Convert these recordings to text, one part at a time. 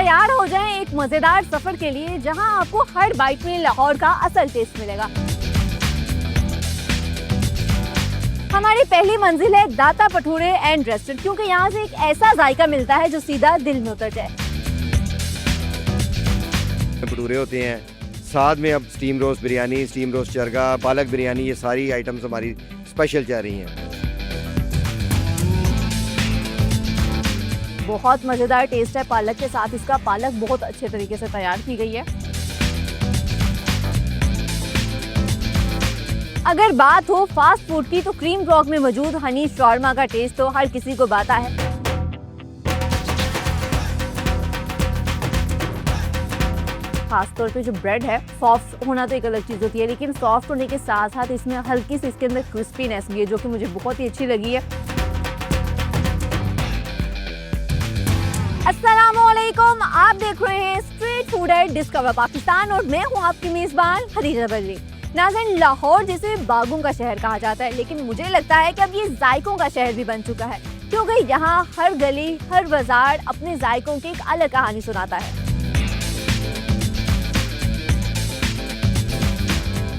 तैयार हो जाएं एक मजेदार सफर के लिए जहां आपको हर बाइट में लाहौर का असल टेस्ट मिलेगा। हमारी पहली मंजिल है दाता भटूरे एंड रेस्टोरेंट, क्योंकि यहाँ से एक ऐसा जायका मिलता है जो सीधा दिल में उतर जाए। भटूरे होते हैं, साथ में अब steam roast biryani, steam roast chargha, पालक बिरयानी, ये सारी आइटम्स हमारी स्पेशल चल रही हैं। बहुत मजेदार टेस्ट है पालक के साथ। इसका पालक बहुत अच्छे तरीके से तैयार की गई है। अगर बात हो फास्ट फूड की तो क्रीम रॉक में मौजूद हनी शॉर्मा का टेस्ट तो हर किसी को भाता है। खासतौर पे जो ब्रेड है, सॉफ्ट होना तो एक अलग चीज होती है, लेकिन सॉफ्ट होने के साथ साथ इसमें हल्की सी इसके अंदर क्रिस्पीनेस भी है, जो कि मुझे बहुत ही अच्छी लगी है। अस्सलामुअलैकुम, आप देख रहे हैं street food at discover Pakistan और मैं हूं आपकी मेजबान खदीजा बदरी। नाज़रीन, लाहौर जिसे बागों का शहर कहा जाता है, लेकिन मुझे लगता है कि अब ये जायकों का शहर भी बन चुका है, क्योंकि यहाँ हर गली हर बाजार अपने जायकों की एक अलग कहानी सुनाता है।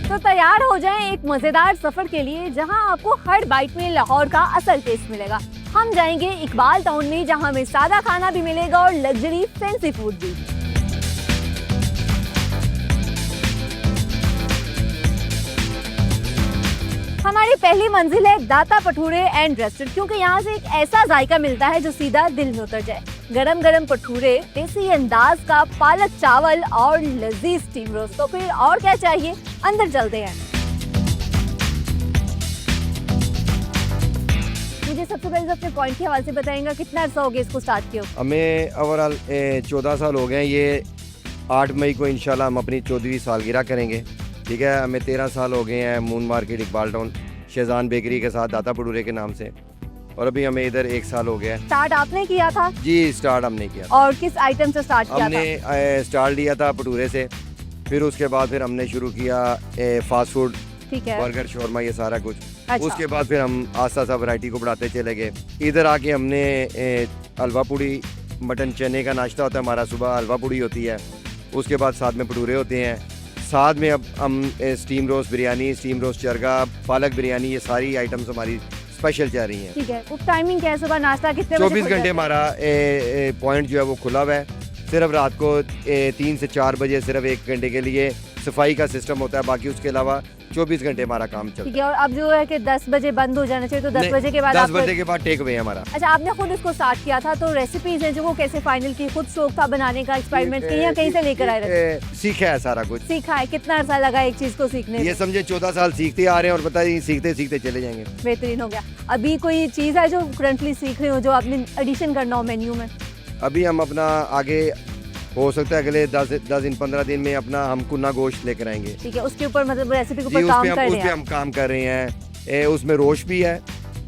तो तैयार हो जाएं एक मजेदार सफर के लिए जहां आपको हर बाइट में लाहौर का असल टेस्ट मिलेगा। हम जाएंगे इकबाल टाउन में, जहां हमें सादा खाना भी मिलेगा और लग्जरी फैंसी फूड भी। हमारी पहली मंजिल है दाता भटूरे एंड रेस्टोरेंट, क्योंकि यहाँ से एक ऐसा जायका मिलता है जो सीधा दिल में उतर जाए। गरम गरम भटूरे, देसी अंदाज का पालक चावल और लजीज स्टीम रोस्ट, तो फिर और क्या चाहिए। अंदर चलते हैं। मुझे सबसे पहले अपने पॉइंट के हवाले से बताएंगे, कितना अर्सा हो गया इसको स्टार्ट किया? हमें ओवरऑल 14 साल हो गए हैं। ये 8 मई को इंशाल्लाह हम अपनी 14वीं सालगिरह करेंगे। ठीक है, हमें 13 साल हो गए हैं moon market Iqbal town Schezwan bakery के साथ दाता भटूरे के नाम से, और अभी हमें इधर 1 साल हो गया है। स्टार्ट आपने किया था? जी, स्टार्ट हमने किया। और किस आइटम से स्टार्ट किया था? हमने स्टार्ट लिया था भटूरे से, फिर उसके बाद फिर हमने शुरू किया फास्ट फूड, ठीक है, बर्गर, शौरमा, ये सारा कुछ। अच्छा। उसके बाद फिर हम आस्ता आस्ता वैरायटी को बढ़ाते चले गए। इधर आके हमने हलवा पूड़ी, मटन चने का नाश्ता होता है हमारा, सुबह हलवा पूड़ी होती है, उसके बाद साथ में भटूरे होते हैं, साथ में अब हम steam roast biryani, steam roast chargha, पालक बिरयानी, ये सारी आइटम्स हमारी स्पेशल चल रही हैं। ठीक है, उस टाइमिंग क्या है? सुबह नाश्ता कितने बजे? 24 घंटे हमारा पॉइंट जो है वो खुला हुआ है। सिर्फ रात को 3 से 4 बजे सिर्फ 1 घंटे के लिए सफाई का सिस्टम होता है, बाकी उसके अलावा 24 घंटे हमारा काम चलता है। ठीक है, और अब जो है कि 10 बजे बंद हो जाना चाहिए, तो 10 बजे के बाद 10 बजे के बाद टेक अवे है हमारा। अच्छा, आपने खुद इसको स्टार्ट किया था, तो रेसिपीज हैं जो वो कैसे फाइनल की? खुद शौक था बनाने का, एक्सपेरिमेंट किया, कहीं से लेकर आए? सीखा है, सारा कुछ सीखा है। कितना अर्सा लगा एक चीज को सीखने में? ये समझे 14 साल सीखते आ रहे हैं और बताइए सीखते सीखते चले जाएंगे। बेहतरीन हो गया। अभी कोई चीज है जो करंटली सीख रहे हो, जो आपने एडिशन करना हो मेन्यू में? अभी हम अपना आगे हो सकता है अगले 10 दिन 15 दिन में अपना हम कुन्ना गोश्त लेकर आएंगे। ठीक है, उसके ऊपर मतलब रेसिपी के जी, ऊपर काम कर रहे उस हैं? पे हम काम कर रहे हैं। उसमें रोश भी है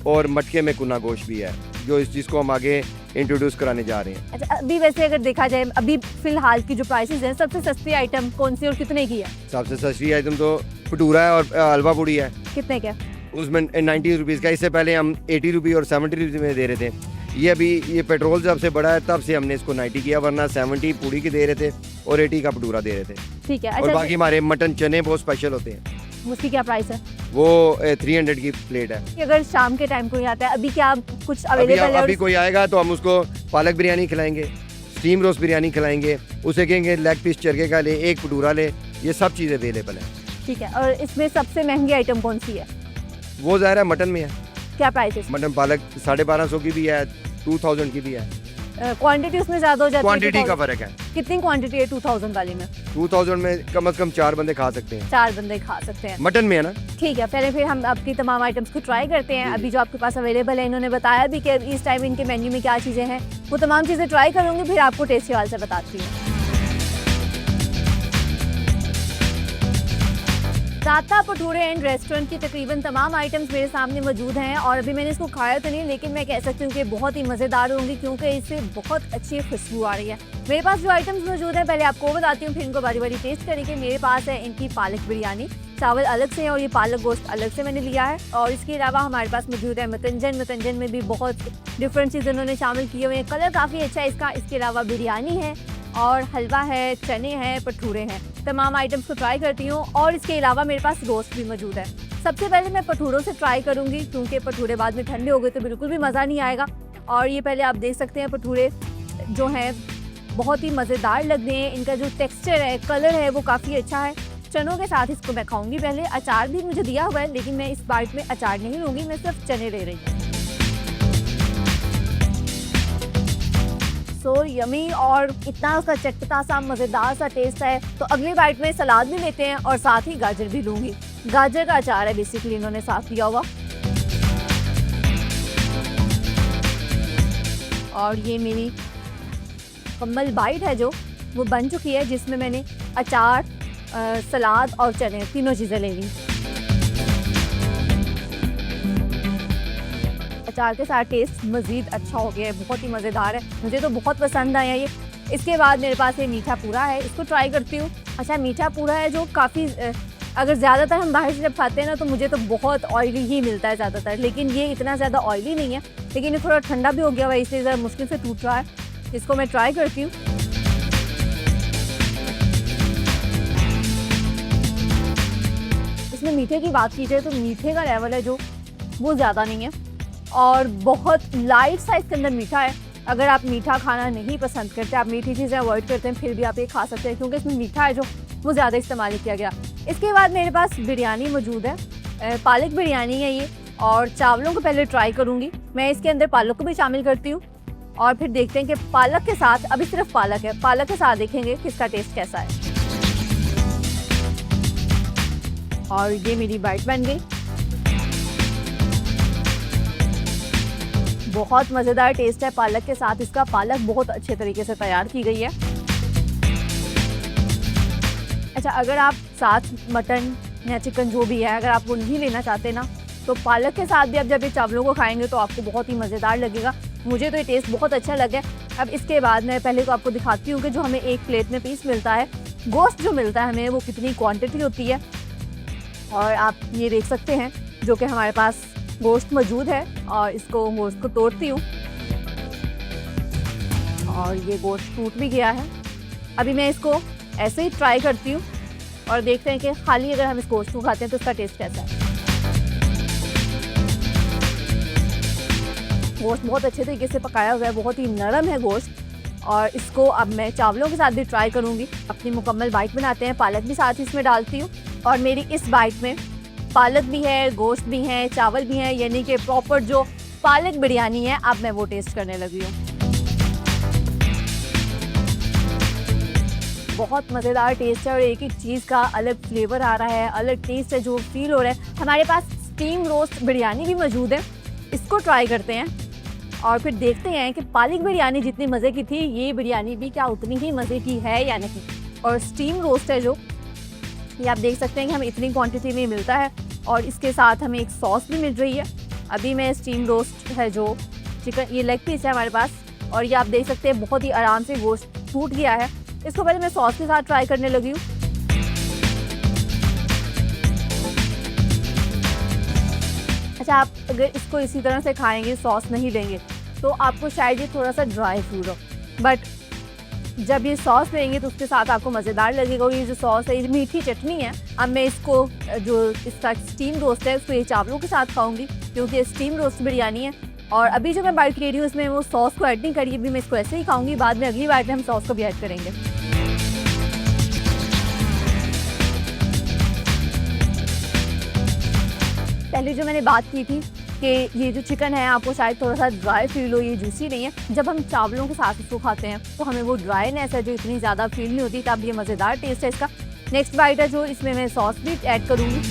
और मटके में कुन्ना गोश्त भी है, जो इस चीज़ को हम आगे इंट्रोड्यूस कराने जा रहे हैं। अच्छा, अभी वैसे अगर देखा जाए, अभी फिलहाल की जो प्राइसेस हैं, सबसे सस्ती आइटम कौन सी और कितने की है? सबसे सस्ती आइटम तो भटूरा है और हलवा पूड़ी है। कितने का? उसमें 90 रुपीज़ का। इससे पहले हम 80 रुपये और 70 रुपये में दे रहे थे। ये अभी ये पेट्रोल जब से बढ़ा है तब से हमने इसको 90 किया, वरना 70 पूड़ी की दे रहे थे और 80 का भटूरा दे रहे थे। ठीक है। और अच्छा, बाकी हमारे मटन चने बहुत स्पेशल होते हैं। उसकी क्या प्राइस है? वो 300 की प्लेट है। अगर शाम के टाइम कोई आता है, अभी क्या कुछ अवेलेबल है? अभी कोई आएगा तो हम उसको पालक बिरयानी खिलाएंगे, स्टीम रोस्ट बिरयानी खिलाएंगे, उसे कहेंगे लेग पीस चरके का ले, एक भटूरा ले, ये सब चीज़ें अवेलेबल है। ठीक है, और इसमें सबसे महंगी आइटम कौन सी है? वो ज़ाहिर है मटन में है। क्या प्राइस है? मटन पालक 1250 की भी है, 2000 की भी है। क्वांटिटी उसमें ज्यादा हो जाती है? क्वांटिटी का फर्क है। कितनी क्वांटिटी है 2000 वाली में? 2000 में कम से कम 4 बंदे खा सकते हैं। 4 बंदे खा सकते हैं। मटन में है ना। ठीक है, पहले फिर हम आपकी तमाम आइटम्स को ट्राई करते हैं। अभी जो आपके पास अवेलेबल है, इन्होंने बताया भी कि इस टाइम इनके मेन्यू में क्या चीज़ें हैं, वो तमाम चीज़ें ट्राई करूँगी, फिर आपको टेस्ट के हवाले से बताती हूँ। दाता भटूरे एंड रेस्टोरेंट की तकरीबन तमाम आइटम्स मेरे सामने मौजूद हैं, और अभी मैंने इसको खाया तो नहीं, लेकिन मैं कह सकती हूँ कि बहुत ही मज़ेदार होंगी, क्योंकि इससे बहुत अच्छी खुशबू आ रही है। मेरे पास जो आइटम्स मौजूद हैं पहले आपको बताती हूँ, फिर इनको बारी बारी टेस्ट करेंगे। मेरे पास है इनकी पालक बिरयानी, चावल अलग से हैं और ये पालक गोश्त अलग से मैंने लिया है। और इसके अलावा हमारे पास मौजूद है मतंजन में भी बहुत डिफरेंट चीज़ उन्होंने शामिल किए हुए हैं। कलर काफ़ी अच्छा है इसका। इसके अलावा बिरयानी है और हलवा है, चने हैं, भटूरे हैं। तमाम आइटम्स को ट्राई करती हूँ और इसके अलावा मेरे पास रोस्ट भी मौजूद है। सबसे पहले मैं भटूरों से ट्राई करूँगी क्योंकि भटूरे बाद में ठंडे हो गए तो बिल्कुल भी मज़ा नहीं आएगा। और ये पहले आप देख सकते हैं भटूरे जो हैं बहुत ही मज़ेदार लग रहे हैं। इनका जो टेक्सचर है, कलर है वो काफ़ी अच्छा है। चनों के साथ इसको मैं खाऊंगी। पहले अचार भी मुझे दिया हुआ है लेकिन मैं इस बाइट में अचार नहीं लूँगी, मैं सिर्फ चने ले रही हूँ। सो यमी और इतना उसका चटपटा सा मज़ेदार सा टेस्ट है। तो अगली बाइट में सलाद भी लेते हैं और साथ ही गाजर भी लूँगी। गाजर का अचार है बेसिकली इन्होंने साथ दिया हुआ। और ये मेरी मुकम्मल बाइट है जो वो बन चुकी है, जिसमें मैंने अचार, सलाद और चने तीनों चीज़ें ले ली। अचार के साथ टेस्ट मज़ीद अच्छा हो गया है, बहुत ही मज़ेदार है, मुझे तो बहुत पसंद आया ये। इसके बाद मेरे पास ये मीठा पूरा है, इसको ट्राई करती हूँ। अच्छा, मीठा पूरा है जो काफ़ी अगर ज़्यादातर हम बाहर से जब खाते हैं ना तो मुझे तो बहुत ऑयली ही मिलता है ज़्यादातर, लेकिन ये इतना ज़्यादा ऑयली नहीं है। लेकिन ये थोड़ा ठंडा भी हो गया हुआ है इसलिए ज़रा मुश्किल से टूट रहा है। इसको मैं ट्राई करती हूँ। इसमें मीठे की बात की जाए तो मीठे का लेवल है जो वो ज़्यादा नहीं है और बहुत लाइट सा इसके अंदर मीठा है। अगर आप मीठा खाना नहीं पसंद करते, आप मीठी चीज़ें अवॉइड करते हैं, फिर भी आप ये खा सकते हैं क्योंकि इसमें मीठा है जो वो ज़्यादा इस्तेमाल नहीं किया गया। इसके बाद मेरे पास बिरयानी मौजूद है, पालक बिरयानी है ये, और चावलों को पहले ट्राई करूँगी। मैं इसके अंदर पालक को भी शामिल करती हूँ और फिर देखते हैं कि पालक के साथ, अभी सिर्फ पालक है, पालक के साथ देखेंगे कि इसका टेस्ट कैसा है। और ये मेरी बाइट बन गई। बहुत मज़ेदार टेस्ट है पालक के साथ इसका। पालक बहुत अच्छे तरीके से तैयार की गई है। अच्छा, अगर आप साथ मटन या चिकन जो भी है अगर आप वो नहीं लेना चाहते ना तो पालक के साथ भी आप जब ये चावलों को खाएंगे तो आपको बहुत ही मज़ेदार लगेगा। मुझे तो ये टेस्ट बहुत अच्छा लगा। अब इसके बाद मैं पहले तो आपको दिखाती हूँ कि जो हमें एक प्लेट में पीस मिलता है, गोश्त जो मिलता है हमें, वो कितनी क्वांटिटी होती है। और आप ये देख सकते हैं जो कि हमारे पास गोश्त मौजूद है और इसको गोश्त को तोड़ती हूँ और ये गोश्त टूट भी गया है। अभी मैं इसको ऐसे ही ट्राई करती हूँ और देखते हैं कि खाली अगर हम इस गोश्त को खाते हैं तो इसका टेस्ट कैसा है। गोश्त बहुत अच्छे तरीके से पकाया हुआ है, बहुत ही नरम है गोश्त। और इसको अब मैं चावलों के साथ भी ट्राई करूँगी। अपनी मुकम्मल बाइट बनाते हैं, पालक भी साथ इसमें डालती हूँ और मेरी इस बाइट में पालक भी है, गोश्त भी है, चावल भी है, यानी कि प्रॉपर जो पालक बिरयानी है अब मैं वो टेस्ट करने लगी हूँ। बहुत मज़ेदार टेस्ट है और एक एक चीज़ का अलग फ्लेवर आ रहा है, अलग टेस्ट है जो फील हो रहा है। हमारे पास स्टीम रोस्ट बिरयानी भी मौजूद है, इसको ट्राई करते हैं और फिर देखते हैं कि पालक बिरयानी जितनी मज़े की थी ये बिरयानी भी क्या उतनी ही मज़े की है या नहीं। और स्टीम रोस्ट है जो ये आप देख सकते हैं कि हमें इतनी क्वांटिटी में मिलता है और इसके साथ हमें एक सॉस भी मिल रही है। अभी मैं स्टीम रोस्ट है जो चिकन, ये लेग पीस है हमारे पास और ये आप देख सकते हैं बहुत ही आराम से गोश्त टूट गया है। इसको पहले मैं सॉस के साथ ट्राई करने लगी हूँ। अच्छा, आप अगर इसको इसी तरह से खाएंगे, सॉस नहीं लेंगे, तो आपको शायद ये थोड़ा सा ड्राई फील हो, बट जब ये सॉस लेंगे तो उसके साथ आपको मज़ेदार लगेगा। और ये जो सॉस है, ये मीठी चटनी है। अब मैं इसको जो इसका स्टीम रोस्ट है उसको ये चावलों के साथ खाऊंगी क्योंकि स्टीम रोस्ट बिरयानी है। और अभी जो मैं बाइट ले रही हूँ इसमें वो सॉस को ऐड नहीं करी, अभी मैं इसको ऐसे ही खाऊंगी। बाद में अगली बाइट में हम सॉस को भी ऐड करेंगे। पहले जो मैंने बात की थी कि ये जो चिकन है आपको शायद थोड़ा सा ड्राई फील हो, ये जूसी नहीं है। जब हम चावलों के साथ इसको खाते हैं तो हमें वो ड्राईनेस है जो इतनी ज़्यादा फील नहीं होती, तब ये मज़ेदार टेस्ट है इसका। नेक्स्ट बाइट है जो इसमें मैं सॉस भी ऐड करूँगी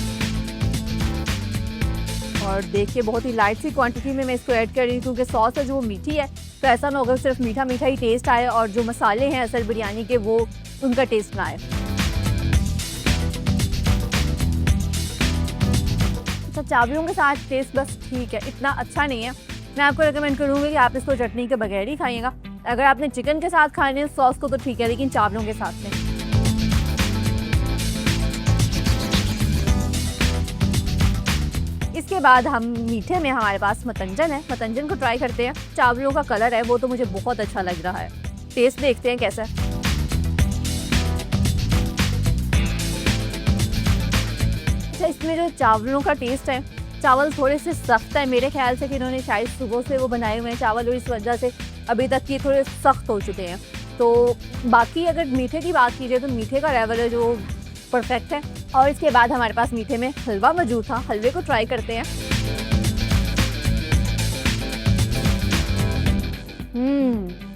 और देखिए बहुत ही लाइट सी क्वांटिटी में मैं इसको ऐड कर रही हूँ क्योंकि सॉस है जो मीठी है, तो ऐसा ना होगा सिर्फ मीठा मीठा ही टेस्ट आए और जो मसाले हैं असल बिरयानी के वो उनका टेस्ट ना आए। तो चावलों के साथ टेस्ट बस ठीक है, इतना अच्छा नहीं है। मैं आपको रिकमेंड करूँगी कि आप इसको चटनी के बगैर ही खाइएगा। अगर आपने चिकन के साथ खाने हैं सॉस को तो ठीक है, लेकिन चावलों के साथ नहीं। इसके बाद हम मीठे में हमारे पास मतंजन है, मतंजन को ट्राई करते हैं। चावलों का कलर है वो तो मुझे बहुत अच्छा लग रहा है, टेस्ट देखते हैं कैसा है। अच्छा, इसमें जो चावलों का टेस्ट है, चावल थोड़े से सख्त है, मेरे ख्याल से कि इन्होंने शायद सुबह से वो बनाए हुए हैं चावल और इस वजह से अभी तक ये थोड़े सख्त हो चुके हैं। तो बाकी अगर मीठे की बात कीजिए तो मीठे का लेवल है जो परफेक्ट है। और इसके बाद हमारे पास मीठे में हलवा मौजूद था, हलवे को ट्राई करते हैं।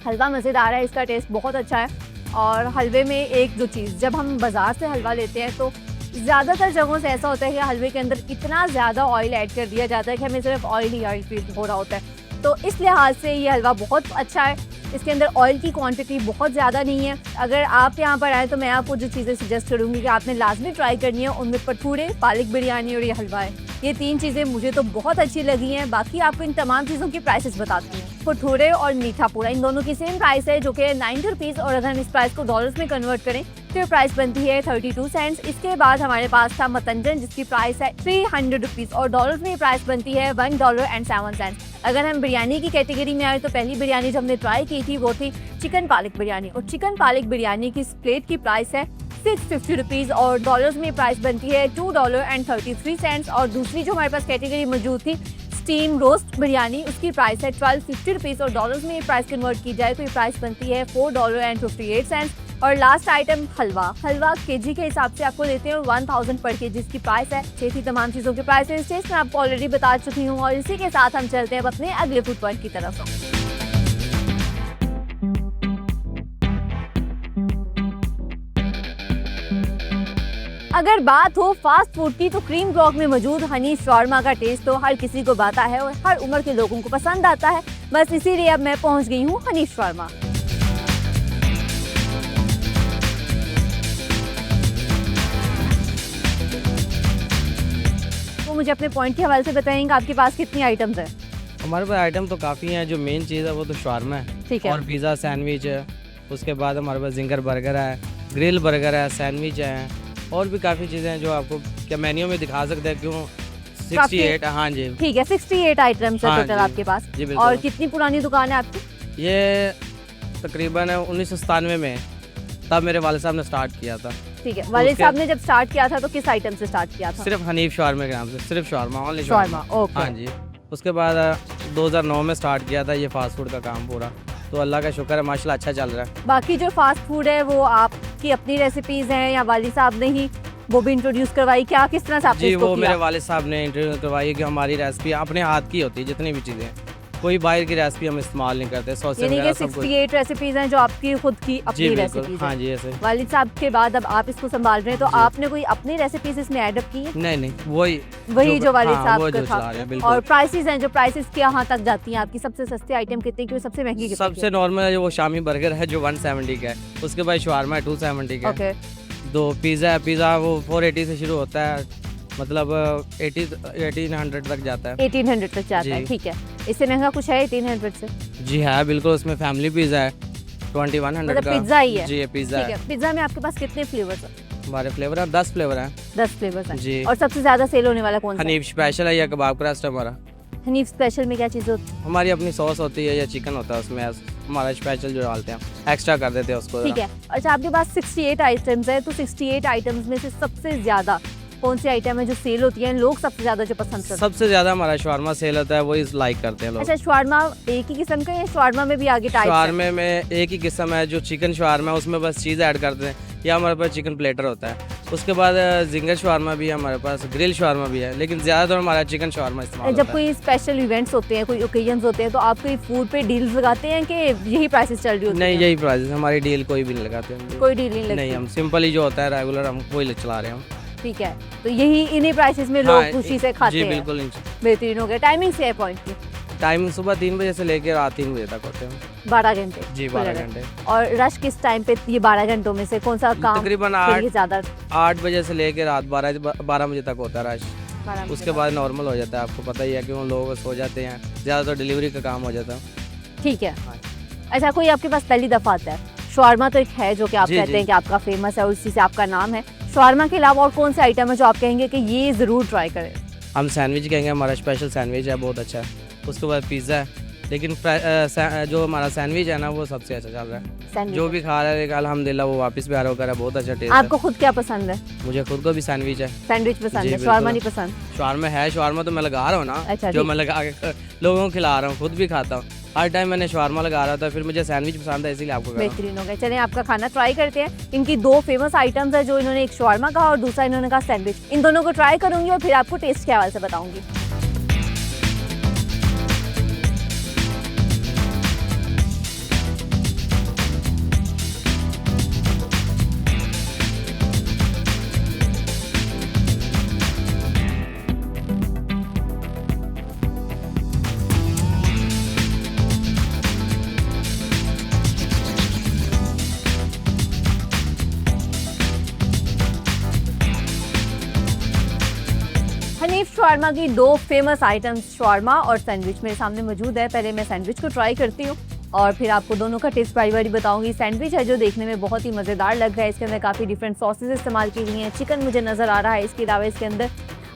हलवा मज़ेदार है, इसका टेस्ट बहुत अच्छा है। और हलवे में एक जो चीज़, जब हम बाज़ार से हलवा लेते हैं तो ज़्यादातर जगहों से ऐसा होता है कि हलवे के अंदर इतना ज़्यादा ऑयल ऐड कर दिया जाता है कि हमें सिर्फ ऑयल ही ऑयल फील हो रहा होता है। तो इस लिहाज से ये हलवा बहुत अच्छा है, इसके अंदर ऑयल की क्वांटिटी बहुत ज़्यादा नहीं है। अगर आप यहाँ पर आए तो मैं आपको जो चीज़ें सजेस्ट करूँगी कि आपने लाजमी ट्राई करनी है, उनमें भटूरे, पालक बिरयानी और ये हलवा है। ये 3 चीज़ें मुझे तो बहुत अच्छी लगी हैं। बाकी आपको इन तमाम चीज़ों की प्राइसेस बताती हूँ। भटूरे और मीठा पूरा, इन दोनों की सेम प्राइस है जो कि 90 रुपीज़, और अगर हम इस प्राइस को डॉलर्स में कन्वर्ट करें तो ये प्राइस बनती है 32 सेंट्स। इसके बाद हमारे पास था मतंजन, जिसकी प्राइस है 300 रुपीज़ और डॉलर्स में ये प्राइस बनती है $1.07। अगर हम बिरयानी की कैटेगरी में आए तो पहली बिरयानी जो हमने ट्राई की थी वो थी चिकन पालक बिरयानी, और चिकन पालक बिरयानी की प्लेट की प्राइस है 650 रुपीज़ और डॉलर्स में प्राइस बनती है $2.33। और दूसरी जो हमारे पास कैटेगरी मौजूद थी स्टीम रोस्ट बिरयानी, उसकी प्राइस है 1250 रुपीज़ और डॉलर्स में ये प्राइस कन्वर्ट की जाए तो ये प्राइस बनती है $4.58। और लास्ट आइटम हलवा, हलवा केजी के हिसाब से आपको देते हैं 1000 पर केजी इसकी प्राइस है। ये थी तमाम चीज़ों की प्राइस है, मैं आपको ऑलरेडी बता चुकी हूँ। और इसी के साथ हम चलते हैं अब अपने अगले फूड पॉइंट की तरफ। अगर बात हो फास्ट फूड की तो क्रीम ब्लॉक में मौजूद हनी शॉर्मा का टेस्ट तो हर किसी को भाता है और हर उम्र के लोगों को पसंद आता है। बस इसीलिए अब मैं पहुंच गई हूँ हनी शॉर्मा। तो मुझे अपने पॉइंट के हवाले से बताएंगे आपके पास कितनी आइटम्स है? हमारे पास आइटम तो काफ़ी हैं, जो मेन चीज़ है वो तो शॉर्मा है, ठीक है। और पिज़्ज़ा सैंडविच है। उसके बाद हमारे पास जिंगर बर्गर है, ग्रिल बर्गर है, सैंडविच है, और भी काफ़ी चीज़ें हैं जो आपको क्या मेन्यू में दिखा सकते हैं। क्यों 68, हाँ जी ठीक है, 68 आइटम्स है हाँ टोटल जी, आपके पास। जी बिल्कुल। और कितनी पुरानी दुकान है आपकी? ये तकरीबन 1997 में, तब मेरे वाले साहब ने स्टार्ट किया था। ठीक है, वालिद साहब ने जब स्टार्ट किया था तो किस आइटम से स्टार्ट किया था? सिर्फ हनीफ शॉर्मा के नाम से, सिर्फ shawarma, only shawarma, shawarma. Okay. हाँ जी। उसके बाद 2009 में स्टार्ट किया था ये फास्ट फूड का काम पूरा, तो अल्लाह का शुक्र है माशाल्लाह अच्छा चल रहा है। बाकी जो फास्ट फूड है वो आपकी अपनी रेसिपीज हैं या वालिद साहब ने ही वो भी इंट्रोड्यूस करवाई, क्या किस तरह से आपने जी इसको वो किया? मेरे वालिद साहब ने इंट्रोड्यूस करवाई कि हमारी रेसिपी अपने हाथ की होती है, जितनी भी चीज़ें, कोई बाहर की रेसिपी हम इस्तेमाल नहीं करते, सॉस यानी कि वगैरह सब कुछ। 68 रेसिपीज हैं जो आपकी खुद की जी अपनी बिल्कुल, रेसिपीज हाँ हैं। जी ऐसे। वालिद साहब के बाद अब आप इसको संभाल रहे हैं तो जी। आपने कोई अपनी रेसिपीज इसमें ऐड अप की है? नहीं वही जो वालिद हाँ, साहब वो का जो था। चला रहे हैं, बिल्कुल। और प्राइसेस हैं, जो प्राइसेस कहाँ तक जाती हैं आपकी? सबसे सस्ती आइटम कितने की और सबसे महंगी कितने की? सबसे नॉर्मल है जो वो शामी बर्गर है जो 170 का है, उसके बाद शवारमा है 270 का है। ओके, दो पिज़्ज़ा है, पिज़्ज़ा वो 480 से शुरू होता है, मतलब 1800 तक जाता है। 1800 तक जाता है, जी। ठीक है। इससे महंगा कुछ है 1800 से? जी है बिल्कुल, उसमें फैमिली पिज़्ज़ा है 2100 मतलब का। पिज्जा ही है? जी ये पिज़्ज़ा ठीक है। है। पिज्जा में आपके पास कितने फ्लेवर्स हैं? हमारे फ्लेवर हैं 10 फ्लेवर हैं। 10 फ्लेवर्स हैं। जी। और सबसे ज्यादा सेल होने वाला कौन सा है? हनीफ स्पेशल है या कबाब क्रस्ट है हमारा। हनीफ स्पेशल में क्या चीज़ होती है? हमारी अपनी सॉस होती है या चिकन होता है, उसमें हमारा स्पेशल जो डालते हैं, एक्स्ट्रा कर देते हैं उसको। ठीक है। अच्छा, आपके पास 68 आइटम्स है तो 68 आइटम्स में से सबसे ज्यादा कौन सी आइटम है जो सेल होती है, लोग सबसे ज्यादा जो पसंद करते हैं? सबसे ज्यादा हमारा शवारमा सेल होता है, वही लाइक करते हैं लोग। अच्छा, शवारमा एक ही किस्म का या शवारमा में भी आगे टाइप? शवारमे में एक ही किस्म है, जो चिकन शवारमा है उसमें बस चीज़ ऐड करते हैं, या हमारे पास चिकन प्लेटर होता है। उसके बाद जिंगर शवारमा भी है हमारे पास, ग्रिल शवारमा भी है, लेकिन ज़्यादातर हमारा चिकन शवारमा इस्तेमाल जब होता है। कोई स्पेशल इवेंट्स होते हैं, कोई ओकेजन्स होते हैं तो आप कोई फूड पे डील्स लगाते हैं कि यही प्राइसेस चल रही होती नहीं हैं? यही प्राइस, हमारी डील कोई भी नहीं लगाते हम। कोई डील नहीं लगती? नहीं, हम सिंपल ही जो होता है रेगुलर हम वही चला रहे हैं हम। ठीक है, तो यही इन्हीं प्राइसेस में लोग खुशी से खाते जी हैं। बिल्कुल। बेहतरीन हो गया। टाइमिंग से है पॉइंट की? टाइम सुबह 3 बजे से लेकर रात 3 बजे तक होते हैं। 12 घंटे? जी खुला 12 रहता है। घंटे। और रश किस टाइम पे, ये 12 घंटों में से कौन सा काम तकरीबन के लिए ज्यादा? 8 बजे से लेकर रात 12 बजे तक होता है रश। 12 उसके बाद नॉर्मल हो जाता है, आपको पता ही है कि उन लोग सो जाते हैं, ज़्यादातर डिलीवरी का काम हो जाता है। ठीक है। हाँ। अच्छा, कोई आपके पास पहली दफा आता है? शवारमा तो एक है जो कि आप जी, कहते जी। हैं कि आपका फेमस है और उसी से आपका नाम है। शवारमा के अलावा और कौन से आइटम है जो आप कहेंगे कि ये जरूर ट्राई करें? हम सैंडविच कहेंगे, हमारा स्पेशल सैंडविच है, बहुत अच्छा है। उसके बाद पिज़्ज़ा है लेकिन जो हमारा सैंडविच है ना वो सबसे अच्छा चल रहा है। सैंडविच जो भी खा रहा है अल्हम्दुलिल्लाह वो वापस भी आ रहा है, बहुत अच्छा टेस्ट है। आपको खुद क्या पसंद है? मुझे खुद को भी सैंडविच है। सैंडविच पसंद जी, है, शवारमा बिल्कुल। नहीं पसंद? शवारमा है, शवारमा तो मैं लगा रहा हूँ ना, अच्छा, जो ठीक। मैं लगा के लोगों को खिला रहा हूँ, खुद भी खाता हूँ। हर टाइम मैंने शवारमा लगा रहा था, फिर मुझे सैंडविच पसंद है, इसीलिए आपको कह रहा हूँ। बेहतरीन हो गया। चलिए आपका खाना ट्राई करते हैं। इनकी दो फेमस आइटम्स है, जो इन्होंने एक शवारमा कहा और दूसरा इन्होंने कहा सैंडविच। इन दोनों को ट्राई करूंगी और फिर आपको टेस्ट के हवाले से बताऊंगी। हनीफ शवारमा की दो फेमस आइटम्स शवारमा और सैंडविच मेरे सामने मौजूद है। पहले मैं सैंडविच को ट्राई करती हूँ और फिर आपको दोनों का टेस्ट बारी बारी बताऊंगी। सैंडविच है जो देखने में बहुत ही मज़ेदार लग रहा है। इसके अंदर काफ़ी डिफरेंट सॉसेस इस्तेमाल की गई हैं। चिकन मुझे नज़र आ रहा है, इसके अलावा इसके अंदर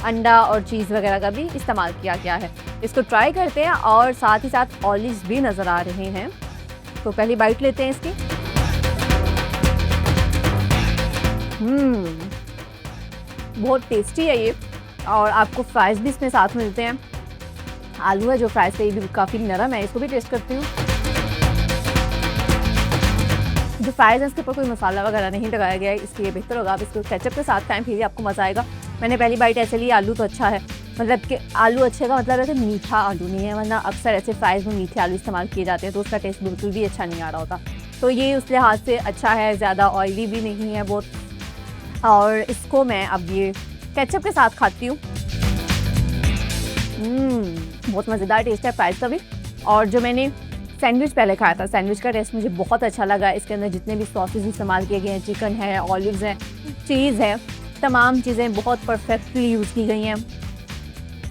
अंडा और चीज़ वगैरह का भी इस्तेमाल किया गया है। इसको ट्राई करते हैं और साथ ही साथ ऑलिव्स भी नज़र आ रहे हैं। तो पहली बाइट लेते हैं इसकी। बहुत टेस्टी है ये, और आपको फ्राइज़ भी इसमें साथ मिलते हैं। आलू है जो फ्राइज़ से, ये भी काफ़ी नरम है। इसको भी टेस्ट करती हूँ। जो फ्राइज़ है इसके ऊपर कोई मसाला वगैरह नहीं लगाया गया है, इसलिए बेहतर होगा आप इसको केचप के साथ खाएं, फिर भी आपको मज़ा आएगा। मैंने पहली बाइट ऐसे ली। आलू तो अच्छा है, मतलब कि आलू अच्छे का मतलब है कि मीठा आलू नहीं है, वरना अक्सर ऐसे फ्राइज़ में मीठे आलू इस्तेमाल किए जाते हैं तो उसका टेस्ट बिल्कुल भी अच्छा नहीं आ रहा होता। तो ये उस लिहाज से अच्छा है, ज़्यादा ऑयली भी नहीं है बहुत। और इसको मैं अब ये केचप के साथ खाती हूँ। बहुत मज़ेदार टेस्ट है फ्राइज़ का भी। और जो मैंने सैंडविच पहले खाया था, सैंडविच का टेस्ट मुझे बहुत अच्छा लगा। इसके अंदर जितने भी सॉसेस इस्तेमाल किए गए हैं, चिकन है, ऑलिव्स हैं, चीज़ है, तमाम चीज़ें बहुत परफेक्टली यूज़ की गई हैं।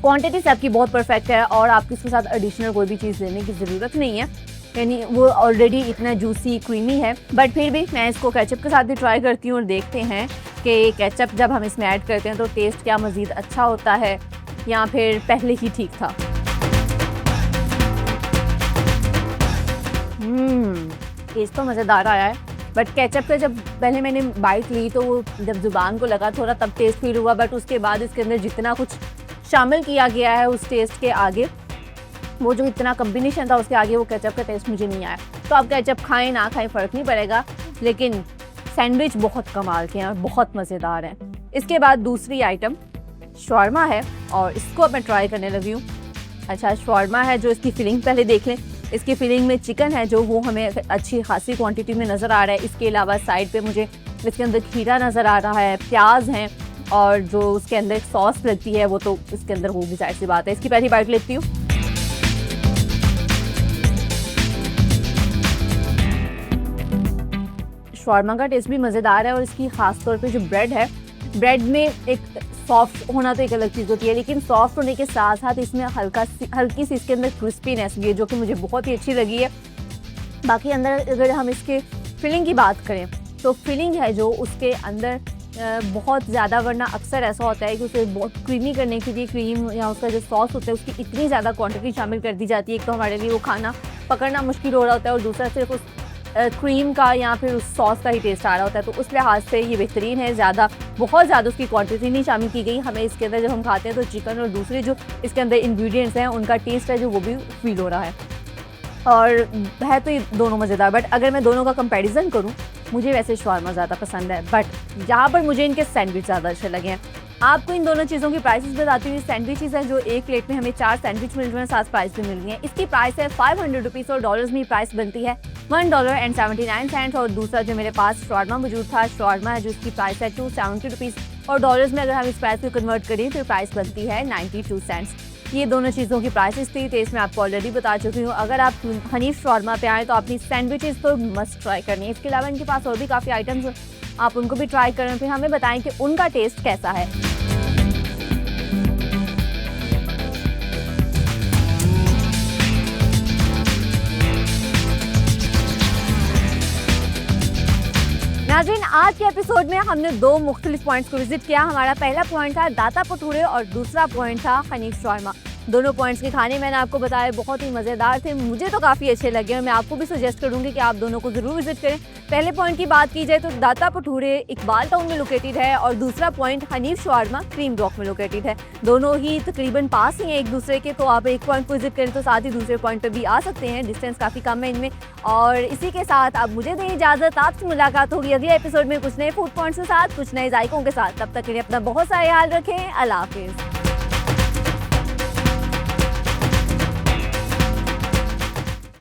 क्वांटिटी सबकी बहुत परफेक्ट है और आपको इसके साथ एडिशनल कोई भी चीज़ लेने की ज़रूरत नहीं है, यानी वो ऑलरेडी इतना जूसी क्रीमी है। बट फिर भी मैं इसको केचप के साथ भी ट्राई करती हूँ और देखते हैं कि केचप जब हम इसमें ऐड करते हैं तो टेस्ट क्या मज़ीद अच्छा होता है या फिर पहले ही ठीक था। टेस्ट तो मज़ेदार आया है, बट केचप का जब पहले मैंने बाइट ली तो वो जब ज़ुबान को लगा थोड़ा तब टेस्ट फील हुआ, बट उसके बाद इसके अंदर जितना कुछ शामिल किया गया है उस टेस्ट के आगे, वो जो इतना कम्बिनेशन था उसके आगे वो केचप का टेस्ट मुझे नहीं आया। तो आप केचप खाएं ना खाएं फ़र्क नहीं पड़ेगा, लेकिन सैंडविच बहुत कमाल के हैं और बहुत मज़ेदार हैं। इसके बाद दूसरी आइटम शवारमा है और इसको अब मैं ट्राई करने लगी हूँ। अच्छा, शवारमा है जो इसकी फिलिंग पहले देख लें। इसकी फिलिंग में चिकन है जो वो हमें अच्छी खासी क्वांटिटी में नज़र आ रहा है। इसके अलावा साइड पे मुझे इसके अंदर खीरा नज़र आ रहा है, प्याज हैं और जो उसके अंदर एक सॉस लगती है वो तो इसके अंदर होगी, जाहिर सी बात है। इसकी पहली बाइट लेती हूँ। शवारमा का टेस्ट भी मज़ेदार है और इसकी ख़ास तौर पे जो ब्रेड है, ब्रेड में एक सॉफ्ट होना तो एक अलग चीज़ होती है, लेकिन सॉफ्ट होने के साथ साथ इसमें हल्की सी इसके अंदर क्रिस्पीनेस भी है जो कि मुझे बहुत ही अच्छी लगी है। बाकी अंदर अगर हम इसके फिलिंग की बात करें तो फिलिंग है जो उसके अंदर बहुत ज़्यादा, वरना अक्सर ऐसा होता है कि उसे बहुत क्रीमी करने के लिए क्रीम या उसका जो सॉस होता है उसकी इतनी ज़्यादा क्वांटिटी शामिल कर दी जाती है, एक तो हमारे लिए वो खाना पकड़ना मुश्किल हो रहा होता है और दूसरा सिर्फ उस क्रीम का या फिर उस सॉस का ही टेस्ट आ रहा होता है। तो उस लिहाज से ये बेहतरीन है। बहुत ज़्यादा उसकी क्वांटिटी नहीं शामिल की गई। हमें इसके अंदर जब हम खाते हैं तो चिकन और दूसरे जो इसके अंदर इंग्रेडिएंट्स हैं उनका टेस्ट है जो वो भी फील हो रहा है, और है तो ये दोनों मज़ेदार। बट अगर मैं दोनों का कंपैरिजन करूँ, मुझे वैसे शवारमा ज़्यादा पसंद है, बट यहाँ पर मुझे इनके सैंडविच ज़्यादा अच्छे लगे हैं। आपको इन दोनों चीज़ों की प्राइसेस बताती हूँ। सैंडविचेस हैं जो एक प्लेट में हमें 4 सैंडविच मिल रहे हैं, 7 प्राइस भी मिल रही हैं। इसकी प्राइस है 500 रुपीज़ और डॉलर्स में प्राइस बनती है $1.79। और दूसरा जो मेरे पास शवारमा मौजूद था, शवारमा है जो इसकी प्राइस है 270 रुपीज़ और डॉलर्स में अगर हम इस प्राइस को कन्वर्ट करें तो प्राइस बनती है 92 सेंट्स। ये दोनों चीज़ों की प्राइसेस थी। टेस्ट मैं आपको ऑलरेडी बता चुकी हूँ। अगर आप हनीफ शवारमा पे आएँ तो अपनी सैंडविचेस तो मस्ट ट्राई करनी है। इसके अलावा इनके पास और भी काफ़ी आइटम्स, आप उनको भी ट्राई करें, फिर हमें बताएं कि उनका टेस्ट कैसा है। नाज़रीन, आज के एपिसोड में हमने 2 मुख्तलिफ पॉइंट्स को विजिट किया। हमारा पहला पॉइंट था दाता पटूरे और दूसरा पॉइंट था हनीफ शवारमा। दोनों पॉइंट्स के खाने मैंने आपको बताया बहुत ही मज़ेदार थे, मुझे तो काफ़ी अच्छे लगे और मैं आपको भी सजेस्ट करूँगी कि आप दोनों को ज़रूर विजिट करें। पहले पॉइंट की बात की जाए तो दाता भटूरे इकबाल टाउन में लोकेटेड है और दूसरा point Hanif shawarma cream rock में लोकेटेड है। दोनों ही तकरीबन पास ही हैं एक दूसरे के, तो आप एक पॉइंट को विजिट करें तो साथ ही दूसरे पॉइंट पर भी आ सकते हैं, डिस्टेंस काफ़ी कम है इनमें। और इसी के साथ आप मुझे दें इजाज़त, आपसे मुलाकात होगी अगले एपिसोड में कुछ नए फूड पॉइंट्स के साथ, कुछ नए जायकों के साथ। तब तक के लिए अपना बहुत सा ख्याल रखें। अल्लाह हाफिज़।